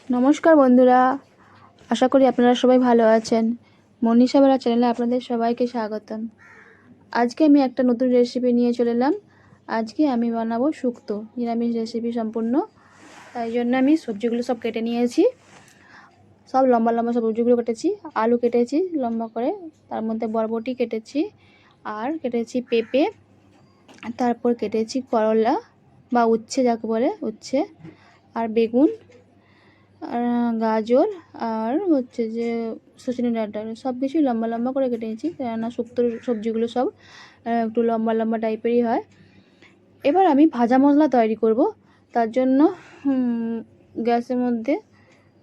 নমস্কার বন্ধুরা, আশা করি আপনারা সবাই ভালো আছেন। মনীষা বেলা চ্যানেলে আপনাদের সবাইকে স্বাগতম। আজকে আমি একটা নতুন রেসিপি নিয়ে চলে এলাম। আজকে আমি বানাবো শুক্তো, নিরামিষ রেসিপি সম্পূর্ণ। তাই জন্য আমি সবজিগুলো সব কেটে নিয়েছি, সব লম্বা লম্বা সবজিগুলো কেটেছি। আলু কেটেছি লম্বা করে, তার মধ্যে বরবটি কেটেছি, আর কেটেছি পেঁপে, তারপর কেটেছি করলা বা উচ্ছে যাকে বলে উচ্ছে, আর বেগুন, আর গাজর, আর হচ্ছে যে সজনে ডাঁটা, সব কিছুই লম্বা লম্বা করে কেটে নিয়েছি, কেননা শুক্তোর সবজিগুলো সব একটু লম্বা লম্বা টাইপেরই হয়। এবার আমি ভাজা মশলা তৈরি করব। তার জন্য গ্যাসের মধ্যে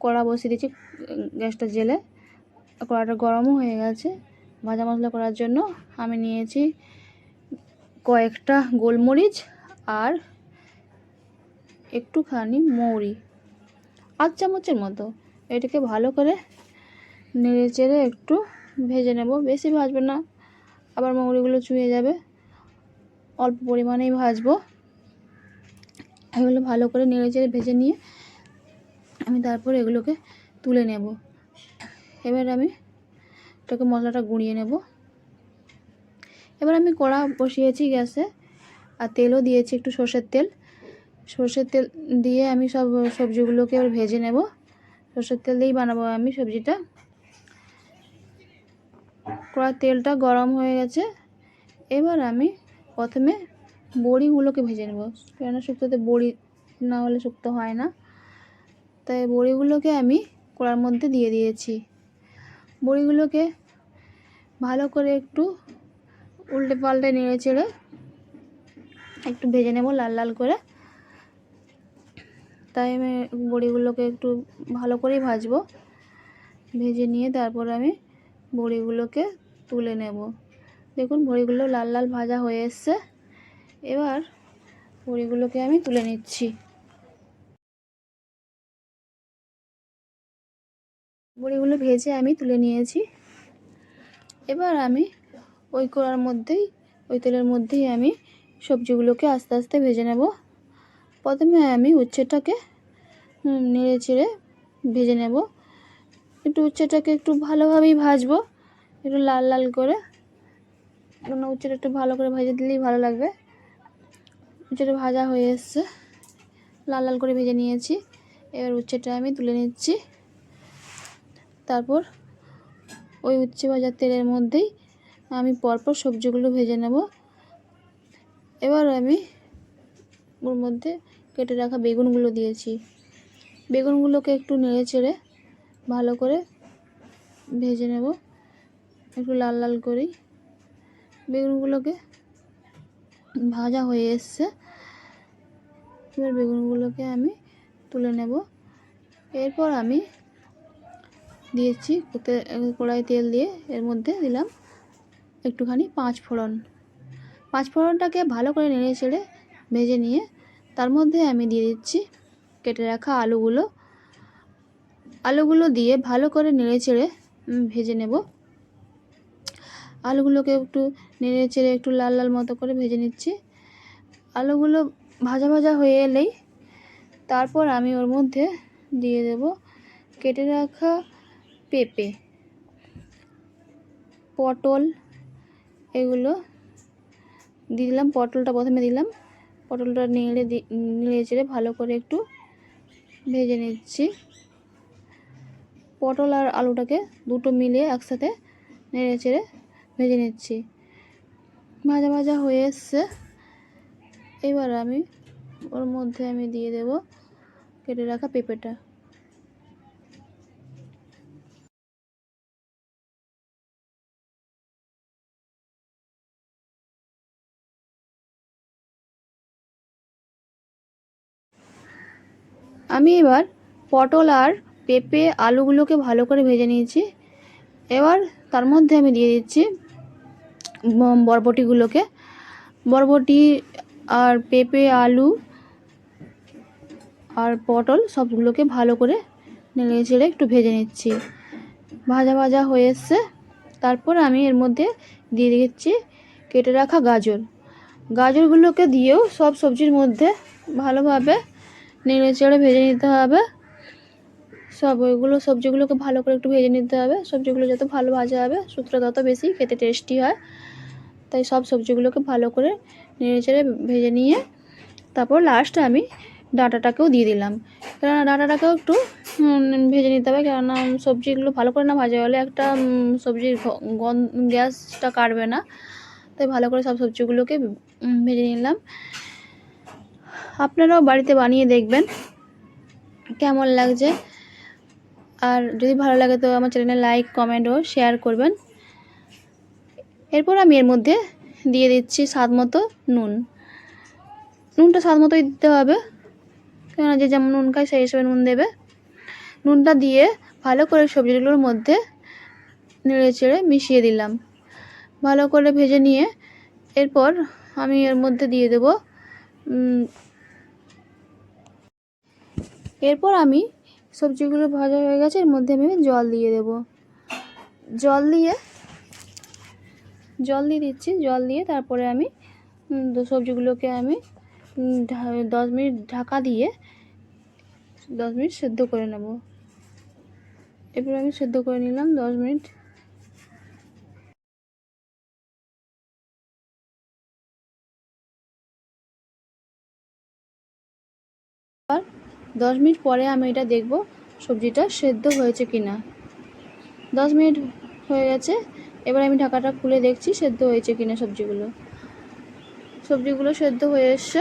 কড়া বসিয়ে দিয়েছি, গ্যাসটা জেলে কড়াটা গরমও হয়ে গেছে। ভাজা মশলা করার জন্য আমি নিয়েছি কয়েকটা গোলমরিচ আর একটুখানি মৌরি, 8 চামচের মতো। এটাকে ভালো করে নেড়ে চেড়ে একটু ভেজে নেব, বেশি ভাজবো না, আবার মৌরিগুলো চুয়ে যাবে। অল্প পরিমাণেই ভাজবো। এগুলো ভালো করে নেড়ে চেড়ে ভেজে নিয়ে আমি তারপর এগুলোকে তুলে নেব। এবার আমি এটাকে মশলাটা গুঁড়িয়ে নেব। এবার আমি কড়া বসিয়েছি গ্যাসে, আর তেলও দিয়েছি, একটু সর্ষের তেল দিয়ে আমি সব সবজিগুলোকে এবার ভেজে নেব। সর্ষের তেল দিয়েই বানাবো আমি সবজিটা। কড়ার তেলটা গরম হয়ে গেছে। এবার আমি প্রথমে বড়িগুলোকে ভেজে নেব, কেননা শুক্তোতে বড়ি না হলে শুক্তো হয় না। তাই বড়িগুলোকে আমি কড়ার মধ্যে দিয়ে দিয়েছি। বড়িগুলোকে ভালো করে একটু উল্টে পাল্টে নেড়ে চেড়ে একটু ভেজে নেব লাল লাল করে। তাই আমি বড়িগুলোকে একটু ভালো করেই ভাজবো। ভেজে নিয়ে তারপর আমি বড়িগুলোকে তুলে নেব। দেখুন বড়িগুলো লাল লাল ভাজা হয়ে এসছে। এবার বড়িগুলোকে আমি তুলে নিচ্ছি। বড়িগুলো ভেজে আমি তুলে নিয়েছি। এবার আমি ওই কড়ার মধ্যেই, ওই তেলের মধ্যেই আমি সবজিগুলোকে আস্তে আস্তে ভেজে নেব। প্রথমে আমি উচ্ছেটাকে নেড়ে চেড়ে ভেজে নেব। একটু উচ্ছেটাকে একটু ভালোভাবেই ভাজবো, একটু লাল লাল করে, কারণ উচ্ছেটা একটু ভালো করে ভেজে দিলেই ভালো লাগবে। উচ্ছেটা ভাজা হয়ে এসছে, লাল লাল করে ভেজে নিয়েছি। এবার উচ্ছেটা আমি তুলে নিচ্ছি। তারপর ওই উচ্ছে ভাজার তেলের মধ্যেই আমি পরপর সবজিগুলো ভেজে নেব। এবার আমি ওর মধ্যে কেটে রাখা বেগুনগুলো দিয়েছি। বেগুনগুলোকে একটু নেড়ে চেড়ে ভালো করে ভেজে নেব, একটু লাল লাল করেই। বেগুনগুলোকে ভাজা হয়ে এসছে। এবার বেগুনগুলোকে আমি তুলে নেব। এরপর আমি দিয়েছি কড়াই তেল দিয়ে, এর মধ্যে দিলাম একটুখানি পাঁচফোড়নটাকে ভালো করে নেড়ে চেড়ে ভেজে নিয়ে তার মধ্যে আমি দিয়ে দিচ্ছি কেটে রাখা আলুগুলো দিয়ে ভালো করে নেড়ে চেড়ে ভেজে নেব। আলুগুলোকে একটু নেড়ে চেড়ে একটু লাল লাল মতো করে ভেজে নিচ্ছি। আলুগুলো ভাজা ভাজা হয়ে এলেই তারপর আমি ওর মধ্যে দিয়ে দেব কেটে রাখা পেঁপে, পটল, এগুলো দিয়ে দিলাম। পটলটা প্রথমে দিলাম, পটলটা নেড়ে চেড়ে ভালো করে একটু ভেজে নিচ্ছি। পটল আর আলুটাকে দুটো মিলিয়ে একসাথে নেড়ে চেড়ে ভেজে নিচ্ছি। ভাজা ভাজা হয়ে এসছে। এবার আমি ওর মধ্যে আমি দিয়ে দেব কেটে রাখা পেঁপেটা। আমি এবার পটল আর পেঁপে আলুগুলোকে ভালো করে ভেজে নিয়েছি। এবার তার মধ্যে আমি দিয়ে দিচ্ছি বরবটি আর পেঁপে, আলু আর পটল সবগুলোকে ভালো করে নেড়ে চেড়ে একটু ভেজে নিচ্ছি। ভাজা ভাজা হয়ে এসছে। তারপর আমি এর মধ্যে দিয়ে দিচ্ছি কেটে রাখা গাজরগুলোকে দিয়েও সব সবজির মধ্যে ভালোভাবে নেড়ে চেড়ে ভেজে নিতে হবে। ওইগুলো সবজিগুলোকে ভালো করে একটু ভেজে নিতে হবে। সবজিগুলো যত ভালো ভাজা হবে শুক্তোটা তত বেশি খেতে টেস্টি হয়। তাই সব সবজিগুলোকে ভালো করে নেড়েচেড়ে ভেজে নিয়ে তারপর লাস্টে আমি ডাঁটাটাকেও দিয়ে দিলাম, কেননা ডাঁটাটাকেও একটু ভেজে নিতে হবে, কেননা সবজিগুলো ভালো করে না ভাজা হলে একটা সবজির গ্যাসটা কাটবে না। তাই ভালো করে সব সবজিগুলোকে ভেজে নিলাম। আপনারাও বাড়িতে বানিয়ে দেখবেন কেমন লাগছে। আর যদি ভালো লাগে তো আমার চ্যানেলে লাইক, কমেন্ট ও শেয়ার করবেন। এরপর আমি এর মধ্যে দিয়ে দিচ্ছি স্বাদ মতো নুন। নুনটা স্বাদ মতোই দিতে হবে, কেননা যে যেমন নুন খায় সেই হিসেবে নুন দেবে। নুনটা দিয়ে ভালো করে সবজিগুলোর মধ্যে নেড়ে চেড়ে মিশিয়ে দিলাম, ভালো করে ভেজে নিয়ে এরপর আমি এর মধ্যে দিয়ে দেব এরপর আমি সবজিগুলো ভাজা হয়ে গেছে, এর মধ্যে আমি জল দিয়ে দেব। জল দিয়ে দিচ্ছি। জল দিয়ে তারপরে আমি সবজিগুলোকে আমি 10 মিনিট ঢাকা দিয়ে 10 মিনিট সেদ্ধ করে নেব। এরপর আমি সেদ্ধ করে নিলাম 10 মিনিট। আর 10 মিনিট পরে আমি এটা দেখব সবজিটা সেদ্ধ হয়েছে কিনা। 10 মিনিট হয়ে গেছে, এবার আমি ঢাকাটা খুলে দেখছি সেদ্ধ হয়েছে কিনা সবজিগুলো সেদ্ধ হয়ে এসছে।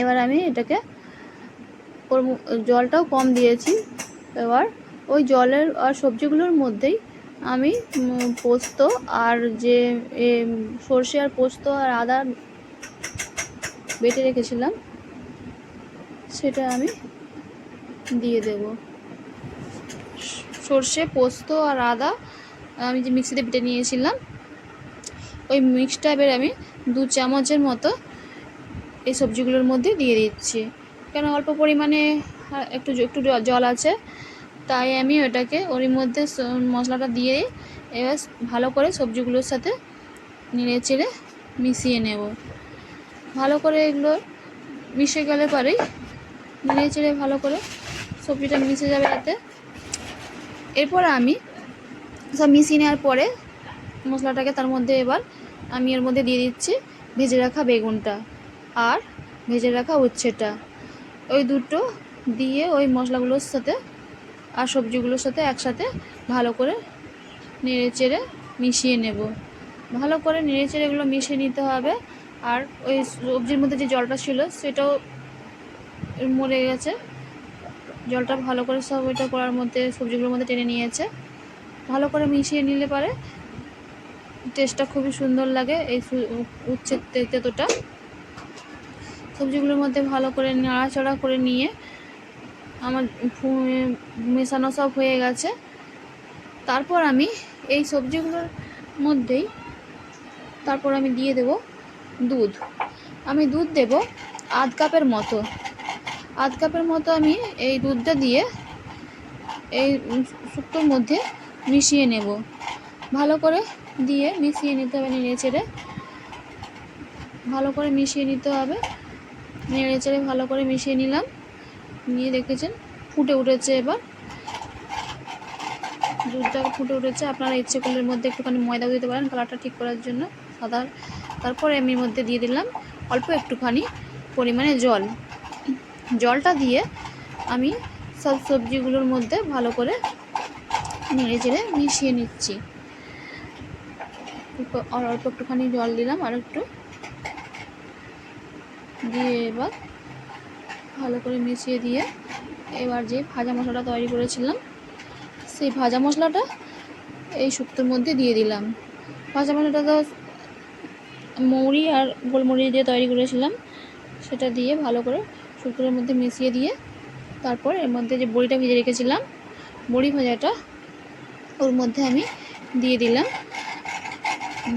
এবার আমি এটাকে জলটাও কম দিয়েছি। এবার ওই জলের আর সবজিগুলোর মধ্যেই আমি পোস্ত আর যে সর্ষে আর পোস্ত আর আদা বেটে রেখেছিলাম সেটা আমি দিয়ে দেব। সর্ষে, পোস্ত আর আদা আমি যে মিক্সিতে বেটে নিয়েছিলাম ওই মিক্সটা এবার আমি 2 চামচের মতো এই সবজিগুলোর মধ্যে দিয়ে দিচ্ছি, কেন অল্প পরিমাণে একটু জল আছে, তাই আমি ওটাকে ওর মধ্যে মশলাটা দিয়ে এবার ভালো করে সবজিগুলোর সাথে নেড়ে চেড়ে মিশিয়ে নেব। ভালো করে এগুলো মিশে গেলে পরেই নেড়ে চেড়ে ভালো করে সবজিটা মিশে যাবে এতে। এরপর আমি সব মিশিয়ে নেওয়ার পরে মশলাটাকে তার মধ্যে এবার আমি এর মধ্যে দিয়ে দিচ্ছি ভেজে রাখা বেগুনটা আর ভেজে রাখা উচ্ছেটা। ওই দুটো দিয়ে ওই মশলাগুলোর সাথে আর সবজিগুলোর সাথে একসাথে ভালো করে নেড়ে চেড়ে মিশিয়ে নেব। ভালো করে নেড়ে চেড়ে এগুলো মিশিয়ে নিতে হবে। আর ওই সবজির মধ্যে যে জলটা ছিল সেটাও মরে গেছে, জলটা ভালো করে সব ওইটা করার মধ্যে সবজিগুলোর মধ্যে টেনে নিয়েছে। ভালো করে মিশিয়ে নিলে পারে টেস্টটা খুবই সুন্দর লাগে। এই উচ্ছে তেঁতোটা সবজিগুলোর মধ্যে ভালো করে নাড়াচাড়া করে নিয়ে আমার মেশানো সব হয়ে গেছে। তারপর আমি এই সবজিগুলোর মধ্যেই আমি দিয়ে দেব দুধ। আমি দুধ দেব আধ কাপের মতো আমি এই দুধটা দিয়ে এই শুক্তোর মধ্যে মিশিয়ে নেব। ভালো করে দিয়ে মিশিয়ে নিতে হবে, নেড়ে চেড়ে ভালো করে মিশিয়ে নিতে হবে। নেড়ে চেড়ে ভালো করে মিশিয়ে নিলাম, নিয়ে দেখেছেন ফুটে উঠেছে। এবার দুধটা ফুটে উঠেছে। আপনারা ইচ্ছে করলে এর মধ্যে একটুখানি ময়দাও দিতে পারেন কালারটা ঠিক করার জন্য সাদা। তারপরে আমি এর মধ্যে দিয়ে দিলাম অল্প একটুখানি পরিমাণে জলটা দিয়ে আমি সব সবজিগুলোর মধ্যে ভালো করে নেড়ে চেড়ে মিশিয়ে নিচ্ছি। আর অল্প একটুখানি জল দিলাম আর একটু দিয়ে এবার ভালো করে মিশিয়ে দিয়ে এবার যে ভাজা মশলাটা তৈরি করেছিলাম সেই ভাজা মশলাটা এই শুক্তোর মধ্যে দিয়ে দিলাম। ভাজা মশলাটা তো মৌরি আর গোলমরিচ দিয়ে তৈরি করেছিলাম, সেটা দিয়ে ভালো করে শুক্তোর মধ্যে মিশিয়ে দিয়ে তারপর এর মধ্যে যে বড়িটা ভেজে রেখেছিলাম বড়ি ভাজাটা ওর মধ্যে আমি দিয়ে দিলাম।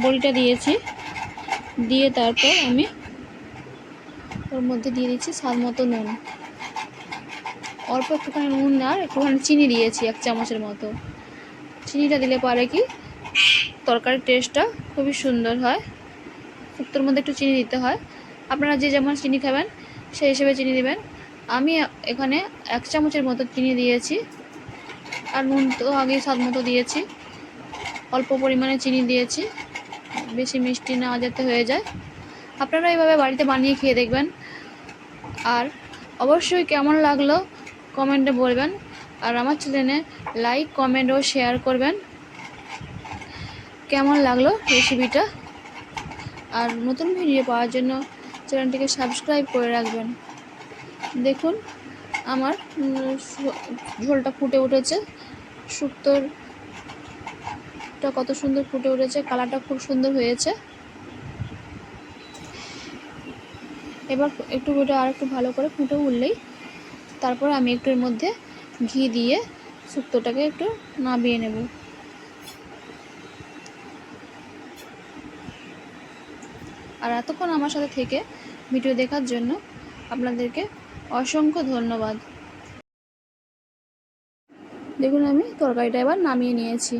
বড়িটা দিয়েছি, দিয়ে তারপর আমি ওর মধ্যে দিয়ে দিচ্ছি স্বাদ মতো নুন, অল্প একটুখানি নুন আর একটুখানি চিনি দিয়েছি 1 চামচের মতো। চিনিটা দিলে পরে কি তরকারির টেস্টটা খুবই সুন্দর হয়। শুক্তোর মধ্যে একটু চিনি দিতে হয়, আপনারা যে যেমন চিনি খাবেন সেই হিসেবে চিনি দেবেন। আমি এখানে 1 চামচের মতো চিনি দিয়েছি, আর নুন তো আগে স্বাদ মতো দিয়েছি। অল্প পরিমাণে চিনি দিয়েছি, বেশি মিষ্টি না যাতে হয়ে যায়। আপনারা এইভাবে বাড়িতে বানিয়ে খেয়ে দেখবেন, আর অবশ্যই কেমন লাগলো কমেন্টে বলবেন। আর আমার চ্যানেলে লাইক, কমেন্ট ও শেয়ার করবেন কেমন লাগলো রেসিপিটা। আর নতুন ভিডিও পাওয়ার জন্য চ্যানেলটিকে সাবস্ক্রাইব করে রাখবেন। দেখুন আমার ঝোলটা ফুটে উঠেছে, শুক্তোটা কত সুন্দর ফুটে উঠেছে, কালারটা খুব সুন্দর হয়েছে। এবার একটু ওটা আর একটু ভালো করে ফুটে উঠলেই তারপর আমি একটু এর মধ্যে ঘি দিয়ে শুক্তোটাকে একটু নামিয়ে নেব। আর এতক্ষণ আমার সাথে থেকে ভিডিও দেখার জন্য আপনাদেরকে অসংখ্য ধন্যবাদ। দেখুন আমি তরকারিটা এবার নামিয়ে নিয়েছি।